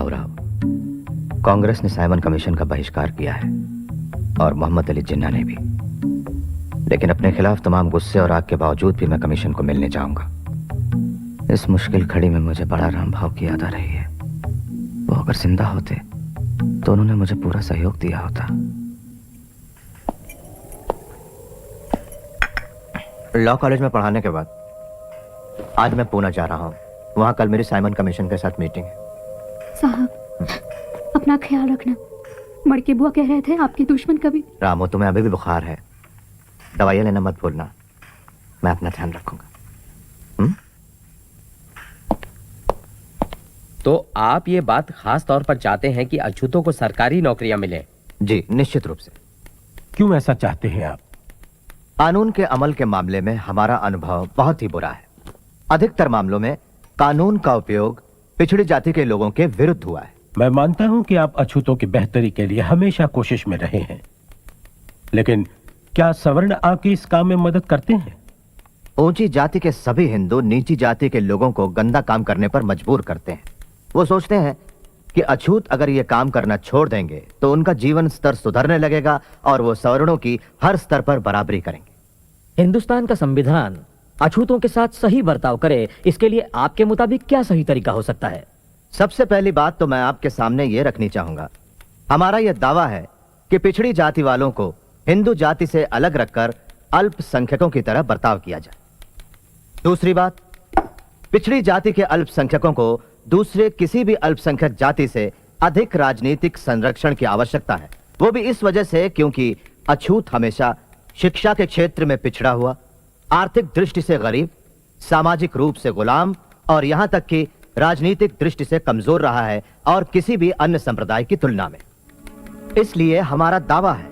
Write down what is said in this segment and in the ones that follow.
बाबू राव, कांग्रेस ने Simon commission का बहिष्कार किया है और मोहम्मद अली जिन्ना ने भी। लेकिन अपने खिलाफ तमाम गुस्से और आग के बावजूद भी मैं कमीशन को मिलने जाऊंगा। इस मुश्किल घड़ी में मुझे बड़ा राम भाव की याद आ रही है। वो अगर जिंदा होते तो उन्होंने मुझे पूरा सहयोग दिया होता। लॉ कॉलेज में पढ़ाने के बाद आज मैं पूना जा रहा हूँ। वहां कल मेरी साइमन कमीशन के साथ मीटिंग है। साहब, अपना ख्याल रखना। मड़के बुआ कह रहे थे आपके दुश्मन कभी। रामो, तुम्हें अभी भी बुखार है, दवाइयां लेना मत भूलना। मैं अपना ध्यान रखूंगा। तो आप ये बात खास तौर पर चाहते हैं कि अछूतों को सरकारी नौकरियां मिले? जी, निश्चित रूप से। क्यों ऐसा चाहते हैं आप? कानून के अमल के मामले में हमारा अनुभव बहुत ही बुरा है। अधिकतर मामलों में कानून का उपयोग पिछड़ी जाति के लोगों के विरुद्ध हुआ है। मैं मानता हूं कि आप अछूतों की बेहतरी के लिए हमेशा कोशिश में रहे हैं, लेकिन क्या सवर्ण आपकी इस काम में मदद करते हैं? ऊंची जाति के सभी हिंदू नीची जाति के लोगों को गंदा काम करने पर मजबूर करते हैं। वो सोचते हैं कि अछूत अगर ये काम करना छोड़ देंगे तो उनका जीवन स्तर सुधरने लगेगा और वो सवर्णों की हर स्तर पर बराबरी करेंगे। हिंदुस्तान का संविधान अछूतों के साथ सही बर्ताव करे, इसके लिए आपके मुताबिक क्या सही तरीका हो सकता है? सबसे पहली बात तो मैं आपके सामने ये रखनी चाहूंगा, हमारा यह दावा है कि पिछड़ी जाति वालों को हिंदू जाति से अलग रखकर अल्पसंख्यकों की तरह बर्ताव किया जाए। दूसरी बात, पिछड़ी जाति के अल्पसंख्यकों को दूसरे किसी भी अल्पसंख्यक जाति से अधिक राजनीतिक संरक्षण की आवश्यकता है। वो भी इस वजह से क्योंकि अछूत हमेशा शिक्षा के क्षेत्र में पिछड़ा हुआ, आर्थिक दृष्टि से गरीब, सामाजिक रूप से गुलाम और यहां तक कि राजनीतिक दृष्टि से कमजोर रहा है और किसी भी अन्य संप्रदाय की तुलना में। इसलिए हमारा दावा है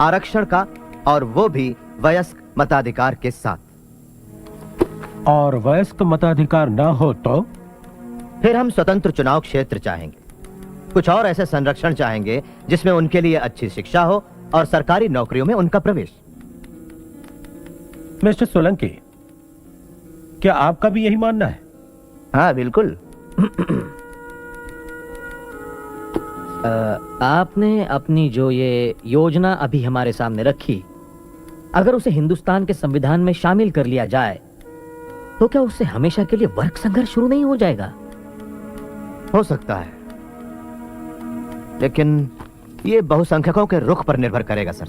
आरक्षण का, और वो भी वयस्क मताधिकार के साथ। और वयस्क मताधिकार ना हो तो फिर हम स्वतंत्र चुनाव क्षेत्र चाहेंगे, कुछ और ऐसे संरक्षण चाहेंगे जिसमें उनके लिए अच्छी शिक्षा हो और सरकारी नौकरियों में उनका प्रवेश। मिस्टर सोलंकी, क्या आपका भी यही मानना है? हाँ, बिल्कुल। आपने अपनी जो ये योजना अभी हमारे सामने रखी, अगर उसे हिंदुस्तान के संविधान में शामिल कर लिया जाए तो क्या उससे हमेशा के लिए वर्ग संघर्ष शुरू नहीं हो जाएगा? हो सकता है, लेकिन ये बहुसंख्यकों के रुख पर निर्भर करेगा सर।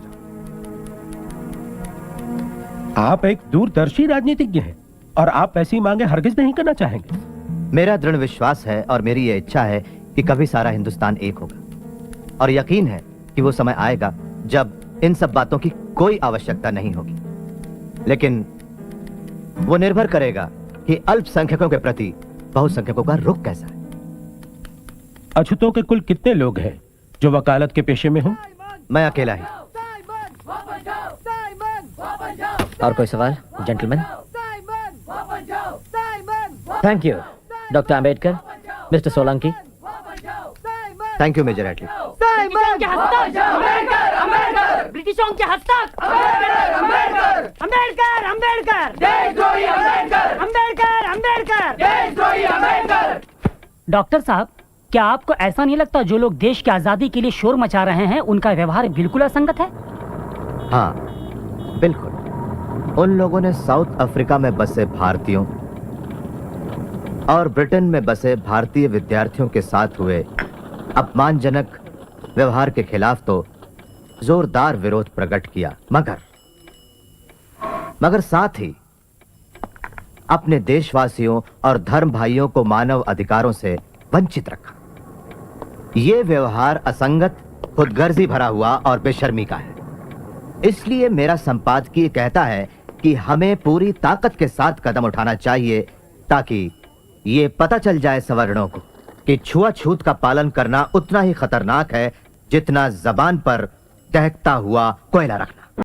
आप एक दूरदर्शी राजनीतिज्ञ हैं और आप ऐसी मांगे हरगिज नहीं करना चाहेंगे। मेरा दृढ़ विश्वास है और मेरी यह इच्छा है कि कभी सारा हिंदुस्तान एक होगा, और यकीन है कि वो समय आएगा जब इन सब बातों की कोई आवश्यकता नहीं होगी। लेकिन वो निर्भर करेगा कि अल्पसंख्यकों के प्रति बहुसंख्यकों का रुख कैसा है। अछूतों के कुल कितने लोग हैं जो वकालत के पेशे में हो? मैं अकेला ही। और कोई सवाल gentleman? Thank you doctor Ambedkar, mister Solanki. Thank you major Attlee. ब्रिटिशों के हस्तक अंबेडकर अंबेडकर अंबेडकर। डॉक्टर साहब, क्या आपको ऐसा नहीं लगता जो लोग देश की आजादी के लिए शोर मचा रहे हैं उनका व्यवहार बिल्कुल असंगत है? हाँ, बिल्कुल। उन लोगों ने साउथ अफ्रीका में बसे भारतीयों और ब्रिटेन में बसे भारतीय विद्यार्थियों के साथ हुए अपमानजनक व्यवहार के खिलाफ तो जोरदार विरोध प्रकट किया, मगर साथ ही अपने देशवासियों और धर्म भाइयों को मानव अधिकारों से वंचित रखा। यह व्यवहार असंगत, खुदगर्जी भरा हुआ और बेशर्मी का है। इसलिए मेरा संपादकीय कहता है कि हमें पूरी ताकत के साथ कदम उठाना चाहिए ताकि ये पता चल जाए सवर्णों को कि छुआछूत का पालन करना उतना ही खतरनाक है जितना जबान पर दहकता हुआ कोयला रखना।